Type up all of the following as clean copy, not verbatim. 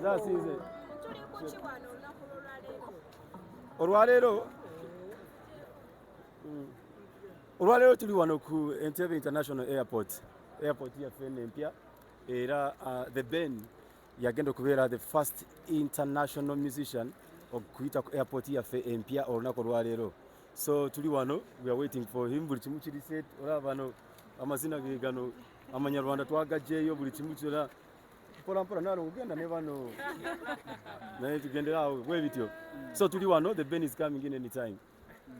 zasinze olwaleero tuli wano ku Entebbe International Airport yaffe empya era the Ben yagenda okubeera the first international musician okuyita ku airport yaffe empya olunaku olwaleero. So tuli wano, we are waiting for him. Buli kimu kiri set. Olaba bano amazina ge gano amanyarwanda twagajjeeyo buli kimu kyonna mpola mpola naalo ogenda ne bano naye tugendera awo bwe bityo. So tuli wano, the Ben is coming in anytime.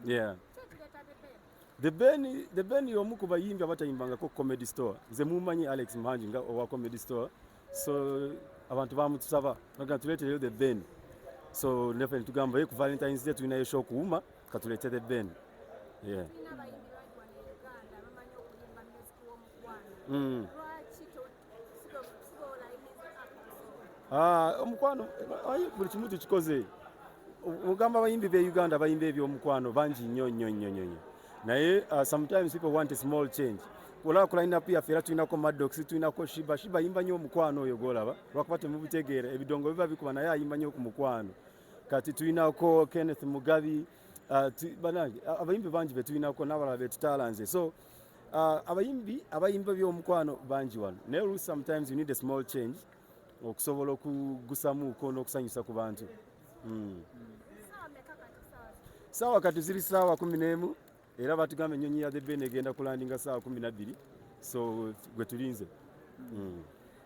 Yeah. The Ben y'omu ku bayimbi abatayimbangako Comedy Store. Nze mumanyi Alex Muhangi nga owa Comedy Store. So abantu bamutusaba nga tuleetereyo the Ben. So neffe tugamba ku Valentine's Day tulinayo show kuwuma katulete the Ben. Yeah. Omukwano buli kimu tukikoze. Ogamba abayimbi be Uganda bayimba eby'omukwano bangi nnyo. Naye sometimes people want a small change. Olaba ku line-up yaffe era tulinako Maddox, tulinako Shiba yimba nnyo omukwano oyo gw'olaba lwakuba temubutegeera ebidongo biba bikuba naye ayimba nnyo ku mukwano. Kati tulinako Kenneth Mugabi, abayimbi bangi be tulinako n'abalala be tutaalanze. So abayimbi abayimba by'omukwano bangi wano. Naye sometimes you need a small change okusobola okugusamuuko n'okusanyusa ku bantu. Saawa kati ziri saawa 11 era batugamba ennyonyi ya the Ben egenda kulandinga saawa 12. So gwe tulinze.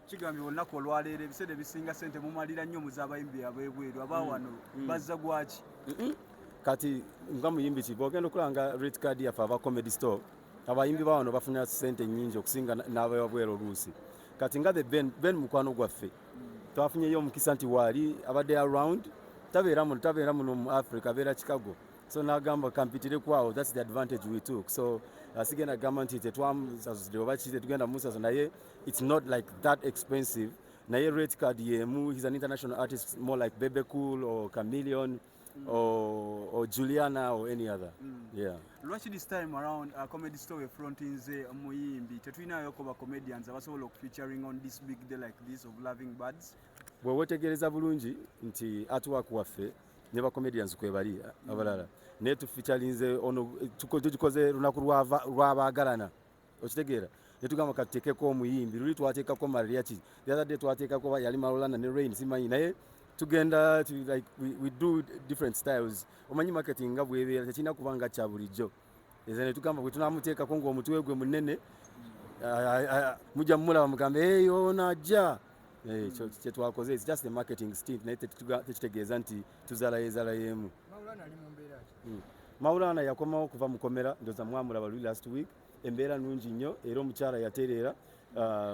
Kigambye olunaku olwaleero ebiseera ebisinga ssente mumalira nnyo muzaabayimbi ab'ebweru aba wano bazza gwaki? Kati nga muyimbi ki bw'ogenda okulanga rate card yaffe aba Comedy Store abayimbi ba wano bafuna ssente nnyingi okusinga n'ab'ebweru oluusi. Kati nga the Ben mukwano gwaffe twafunyeyo omukisa nti waali abadde around tabeera muno mu Africa abeera Chicago. So n'agamba kampitire kwawo, that's the advantage we took. So sigenda gamba nti tetwamusasudde oba ki tetugenda musaso naye it's not like that expensive. Naye rate card yemu, he's an international artist more like Bebe Cool or Chameleon or Juliana or any other. Yeah. Lwaki this time around Comedy Store frontinze muyimbi tetulinayo ko ba comedians abasobola featuring on this big day like this of Loving Birds? Bwe wetegereza bulungi nti artwork waffe ne ba comedians kwe bali abalala naye tufeaturinze ono tukikoze lunaku lw'abaagalana okitegeera ne tugamba katuteekeko omuyimbi luli twateekako Maria ki the other day twateekako yali Maulana ne Rain simanyi naye tugenda like we do different styles. Omanyi marketing nga bwebeera tekirina kubanga kya bulijjo eze ne tugamba bwe tunaamuteekako ng'omutwe gwe munene mujja mumulaba mugambe ono ajja. Kyetwakoze it's just the marketing stint naye tekitegeeza nti tuzaala yemu. Maulana yakomawo kuva mukomera ndoza mwamulaba luli last week embeera nungi nnyo era omukyala yatereera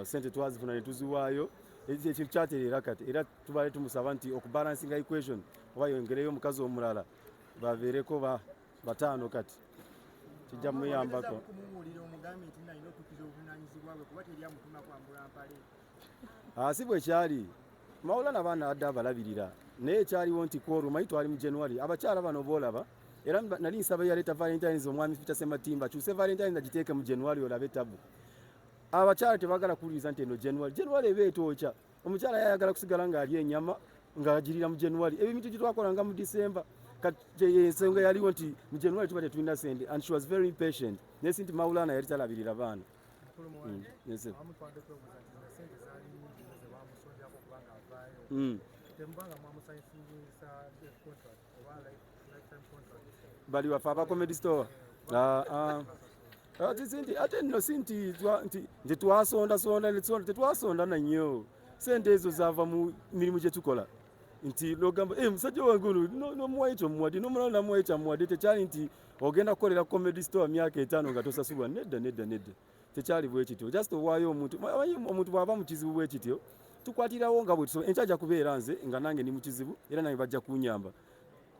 sente twazifuna ne tuziwaayo ekyo kyatereera kati era tubaale tumusaba nti okubalancing equation oba yongereyo omukazi omulala babeereko bataano kati kijja muyambako. Si bwe kyali Maulana abaana adde abalabirira naye ekyaliwo nti kwoluma twali mu January abakyala bano boolaba era nali nsaba yaleeta Valentine's omwami Peter Sematimba kyuse Valentine's agiteeke mu January olabe tabu. Abakyala tebaagala kuwuliriza nti eno January eba etookya omukyala yayagala kusigala ng'ali ennyama ng'agirira mu January ebintu gye twakolanga mu December kati ensonga yaliwo nti mu January tuba tetulina sente and she was very impatient naye si nti Maulana yali talabirira baana. Bali wafe aba Comedy Store ate nno si nti tetwasonda tetwasonda nanyo sente ezo zaava mu mirimu gye tukola nti logamba musajja wange ono nomuwayo kyomuwadde nomulala namuwayo kyamuwadde tekyali nti ogenda kukolera Comedy Store myaka 5 nga tosasulwa nedda tekyali bwe kityo just owaayo omuntu bw'aba mu kizibu bwe kityo tukwatirawo nga bwe tusobola enkyaja kubeera nze nga nange ndi mu kizibu era nange bajja kunyamba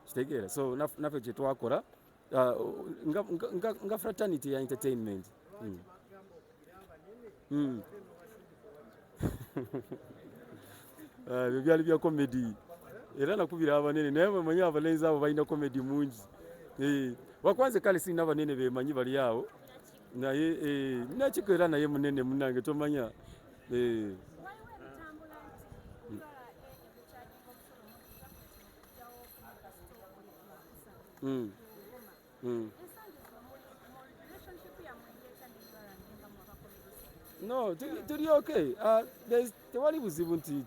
kitegeera so naffe kye twakola nga fraternity ya entertainment. Byali bya comedy era nakubira abanene naye bamanyi abalenzi abo balina comedy mungi wakwanze kale sina abanene bemanyi bali awo naye nakikoera naye munene munange tomanya Mm. Mm. No, tuli okay. Tewali buzibu nti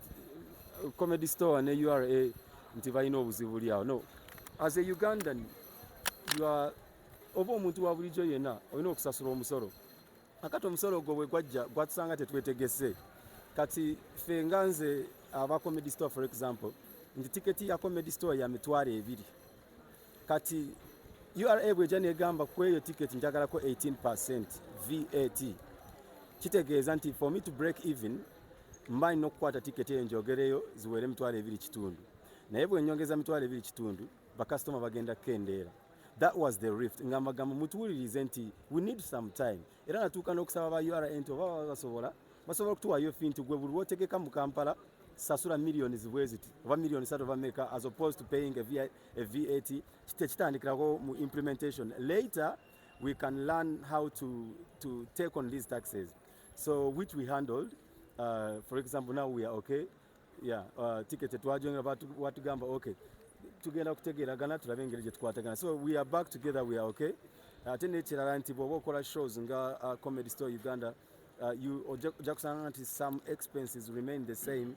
comedy store ne URA nti balina obuzibu lyawo. No, as a Ugandan, you are oba omuntu wa bulijjo yenna olina okusasula omusolo. Akati omusolo gwo bwe gwatusanga tetwetegese. Kati ffe nga nze aba comedy store for example, nti tiketi ya comedy store ya $200. Kati URA bw'ejja negamba ku eyo tiketi njagalako 18% VAT. Kitegeeza nti for me to break even mba nina okukwata tiketi eyo njogereyo ziwere $2.2. Naye bwe nnyongeza $2.2 bakasitoma bagenda kukendeera. That was the rift. Ngambagamba mutuwulirize nti we need some time. Era natuuka n'okusaba ba URA nti oba basobola okutuwaayo fee nti gwe buli lw'otegeka mu Kampala sasula millioni zibwe ziti oba millioni 3 of America as opposed to paying a VAT. Kitandikirako mu implementation. Later we can learn how to take on these taxes. So which we handled. For example, now we are okay. Yeah, ticket twajongera batugamba okay. Tugenda kutegeeragana tulabe engeri gye tukwatagana. So we are back together, we are okay. Ate n'ekirala nti bw'oba okola shows nga Comedy Store Uganda, you ojja kusanga nti some expenses remain the same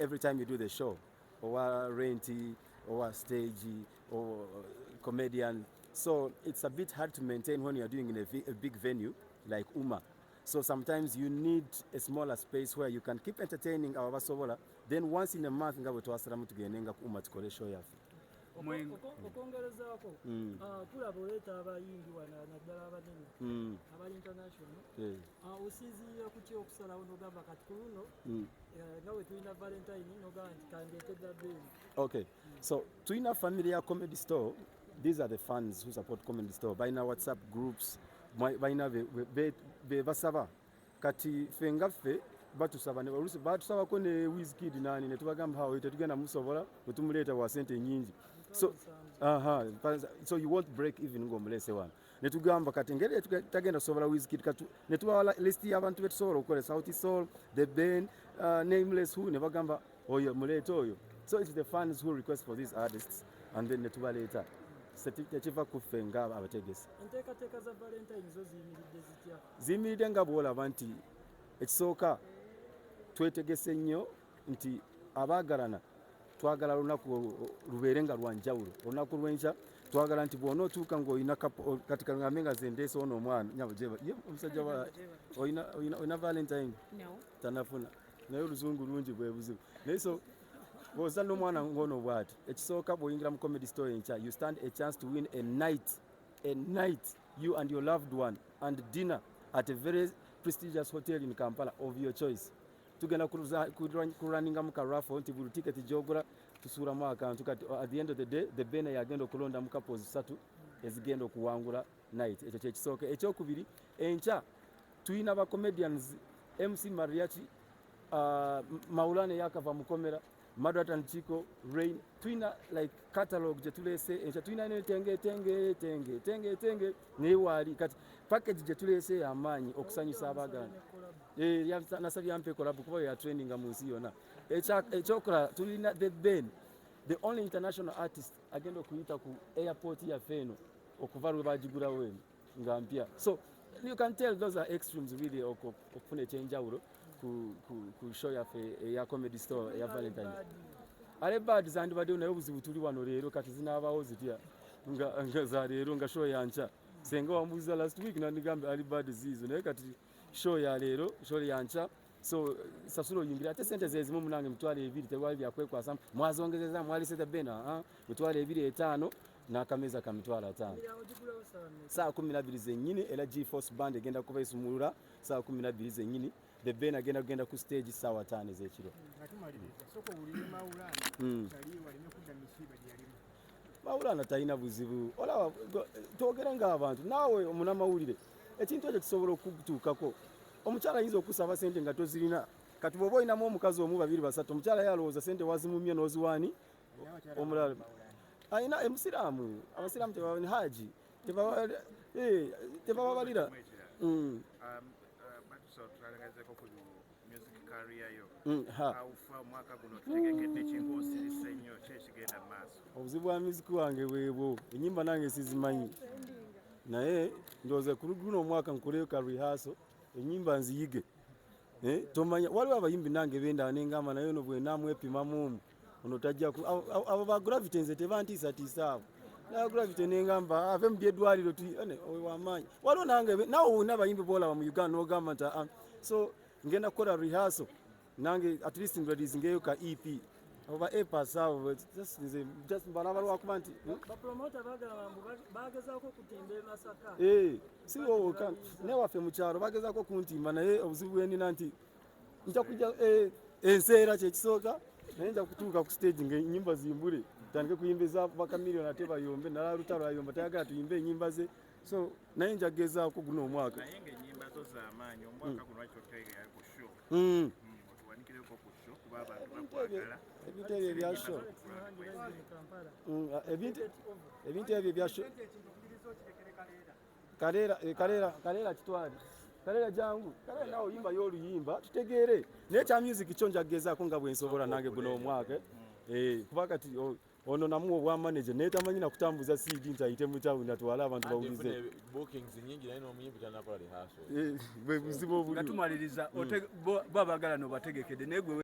every time you do the show. Or rent, or stage, or comedian. So it's a bit hard to maintain when you're doing in a big venue like UMA. So sometimes you need a smaller space where you can keep entertaining our basobola. Then once in a month nga bwe twasalamu tugendenga ku UMA tukole show yaffe. Okongerezaako tulaba oleeta abayimbi wano naddala abanene abali international osinziira ku ki okusalawo n'ogamba kati ku luno nga bwe tulina Valentine n'ogamba nti kandeetedda bbeeyi. Okay, so tulina family ya Comedy Store. These are the fans who support Comedy Store. Balina WhatsApp groups, balina be basaba. Kati ffe nga ffe batusaba batusabako ne Wizkid nani ne tubagamba hawe tetugenda musobola bwe tumuleeta wa sente nyingi. So you won't break even ng'omulese wano. Ne tugamba kati engeri tagenda kusobola Wizkid kati ne tubawa list y'abantu betusobola okukola Sauti Sol, The Ben, Nameless who ne bagamba oyo muleeta oyo. So it's the fans who request for these artists and then ne tubaleeta. Tekiva ku ffe nga abategesi. Enteekateeka za Valentine zo ziyimiridde zitya? Ziyimiridde nga bw'olaba nti ekisooka twetegese nnyo nti abaagalana twagala lunaku lubeere nga lwa njawulo. Olunaku lw'enkya twagala nti bw'onootuuka ng'olina kati kangambe nga ze ndeese ono omwana omusajja wa olina Valentine? Tanafuna. Naye oluzungu lungi bwe buzibu. Naye so bw'oza n'omwana ng'ono bw'ati ekisooka bw'oyingira mu Comedy Store enkya you stand a chance to win a night you and your loved one and dinner at a very prestigious hotel in Kampala of your choice. Tugenda kurunninga mu karaffle nti buli ticket gy'ogula tusuulamu akantu kati at the end of the day the bena yagenda okulonda mu couples 3 ezigenda okuwangula night. Ekyo kyekisooka. Ekyokubiri enkya tulina ba comedians MC Mariachi, Maulana yakava mukomera, Madratan Chico, Rain. Tulina like catalog gye tuleese enkya tulina tenge newaali kati package gye tuleese y'amaanyi okusanyusa abaagala. Nasabye ampe collab kuba ya training mu nsi yonna. Ekyokola tulina The Ben, the only international artist agenda okuyita ku airport yaffe eno okuva lwe bagigulawo eno nga mpya. So you can tell those are extremes really okufuna ekyenjawulo ku show yaffe eya Comedy Store eya Valentine. Ale bad zandibaddewo naye obuzibu tuli wano leero kati zinaabawo zitya nga za leero nga show yankya. Senga wambuuza last week nandigambe ali bad ziizo naye kati show ya leero show yankya. So sasula oyingira ate sente zezimu munange $200 tewali byakwekwasa mwazongezeza mwalise The Ben $225 n'akameza ka $500. Saa 12 zennyini era G-Force Band egenda kuba esumulula saa 12 zennyini. The Ben agenda ku stage saa 5 ez'ekiro. Maulana talina buzibu. Olaba twogera ng'abantu naawe omunamawulire ekintu ekyo kisobola okutuukako. Omukyala ayinza okusaba sente nga tozirina. Kati bw'oba olinamu omukazi omu 2 3 omukyala yalowooza sente wazimumye n'oziwaani omulala. Ayina Musiraamu, Abasiraamu tebabani haji tebabalira. So twalegezeko ku music career yo. Awufa mwaka guno tutegekedde kingo osirisa nnyo kyekigenda maaso. obuzibu bwa muziki wange bwebwo ennyimba nange sizimanyi naye ndowooza ku guno omwaka nkoleyo ka rehearsal ennyimba nziyige tomanya waliwo abayimbi nange bendaba nengamba naye ono bwe naamwepimamu omu ono tajja abo ba gravity nze tebantiisatiisa abo naye gravity nengamba ave mu byeddwaliro oyo wamaanyi waliwo nange nawe wonna abayimbi boolaba mu Uganda n'ogamba nti so ngenda kukola rehearsal nange at least ngeyo ka EP oba epas abo just mbala balwakuba nti bapromota bagamba bagezaako kutimba e Masaka si wowoka naye waffe mu kyalo bagezaako kuntimba naye obuzibu bwenina nti nja kujja enseera kyekisooka naye nja kutuuka ku stage ng'ennyimba zimbule tandike kuyimba eza bakamiliyoni ate bayombe nalala lutalo ayomba tayagala tuyimbe ennyimba ze so naye nja kugezaako guno omwaka naye ng'ennyimba zo z'amaanyi omwaka guno wakyotegeera ku show otuwanikireko ku show kuba abantu bakwagala ebintu ebyo ebya show ebintu ebyo ebya show kaleera kitwale kaleera jangu kaleera nawe oyimba y'oluyimba tutegeere naye kya music kyo nja kugezaako nga bwe nsobola nange guno omwaka kuba kati ono namuwa obwa manager naye tamanyi na kutambuza CD nti ayite mu town atwale abantu bawulize bwe buzibu obuli nga tumaliriza bo abagala n'obategekedde naye gwe